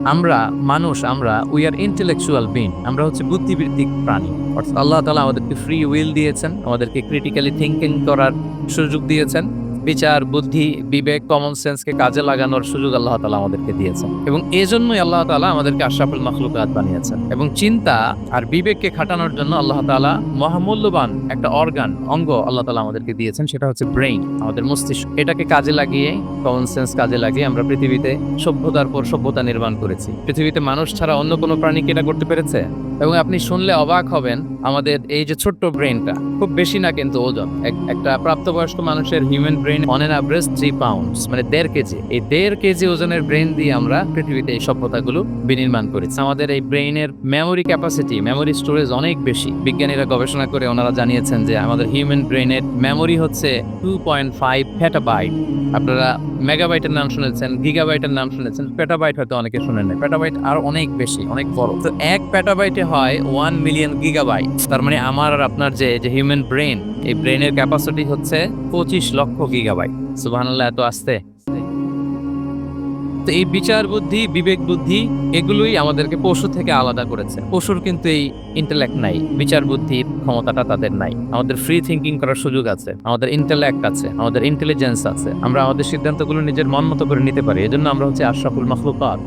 আমরা আমরা we are intellectual being. আমরা হচ্ছে বুদ্ধিবৃত্তিক প্রাণী। অর্থাৎ আল্লাহ তাআলা আমাদেরকে ফ্রি উইল দিয়েছেন, আমাদেরকে ক্রিটিক্যালি থিংকিং করার সুযোগ দিয়েছেন। বিচার, বুদ্ধি, বিবেক, কমন সেন্সকে কাজে লাগানোর সুযোগ আল্লাহ তাআলা আমাদেরকে দিয়েছেন। এবং এজন্যই আল্লাহ তাআলা আমাদেরকে আশরাফুল মাখলুকাত বানিয়েছেন। এবং চিন্তা আর বিবেককে খাটানোর জন্য আল্লাহ তাআলা মহামূল্যবান একটা অঙ্গ আল্লাহ তাআলা আমাদেরকে দিয়েছেন, সেটা হচ্ছে ব্রেইন, আমাদের মস্তিষ্ক। এটাকে কাজে লাগিয়ে, কমন সেন্স কাজে লাগিয়ে আমরা পৃথিবীতে সভ্যতার পর সভ্যতা নির্মাণ করেছি। পৃথিবীতে মানুষ ছাড়া অন্য কোনো প্রাণী কি এটা করতে পেরেছে? এবং আপনি শুনলে অবাক হবেন, আমাদের এই যে ছোট্ট ব্রেনটা, খুব বেশি না কিন্তু ওজন, একটা প্রাপ্তবয়স্ক মানুষের human brain on an average 3 pounds, মানে 1.5 কেজি। এই 1.5 কেজি ওজনের ব্রেন দিয়ে আমরা পৃথিবীতে এই সভ্যতাগুলো বিনির্মাণ করেছি। আমাদের এই ব্রেইনের মেমোরি ক্যাপাসিটি, মেমোরি স্টোরেজ অনেক বেশি। বিজ্ঞানীরা গবেষণা করে ওনারা জানিয়েছেন যে আমাদের হিউম্যান ব্রেইনের মেমোরি হচ্ছে 2.5 পেটাবাইট। আপনারা মেগাবাইটের নাম শুনেছেন, গিগাবাইটের নাম শুনেছেন, পেটাবাইট হয়তো অনেকে শুনেন না। পেটাবাইট আর অনেক বেশি, অনেক বড়। তো 1 পেটাবাইটে হয় 1 মিলিয়ন গিগাবাইট। তার মানে আমার আর আপনার যে হিউম্যান ব্রেন, এই ব্রেনের ক্যাপাসিটি হচ্ছে 25 লক্ষ গিগাবাইট। সুবহানাল্লাহ, এত আসতে। তো এই বিচার বুদ্ধি, বিবেক বুদ্ধি, এগুলোই আমাদেরকে পশু থেকে আলাদা করেছে। পশুর কিন্তু এই ইন্টেলেক্ট নাই, বিচার বুদ্ধির ক্ষমতাটা তাদের নাই। আমাদের ফ্রি থিঙ্কিং করার সুযোগ আছে, আমাদের ইন্টেলেক্ট আছে, আমাদের ইন্টেলিজেন্স আছে। আমরা আমাদের সিদ্ধান্তগুলো নিজের মন মতো করে নিতে পারি। এজন্য আমরা হচ্ছে আশরাফুল মাখলুকাত।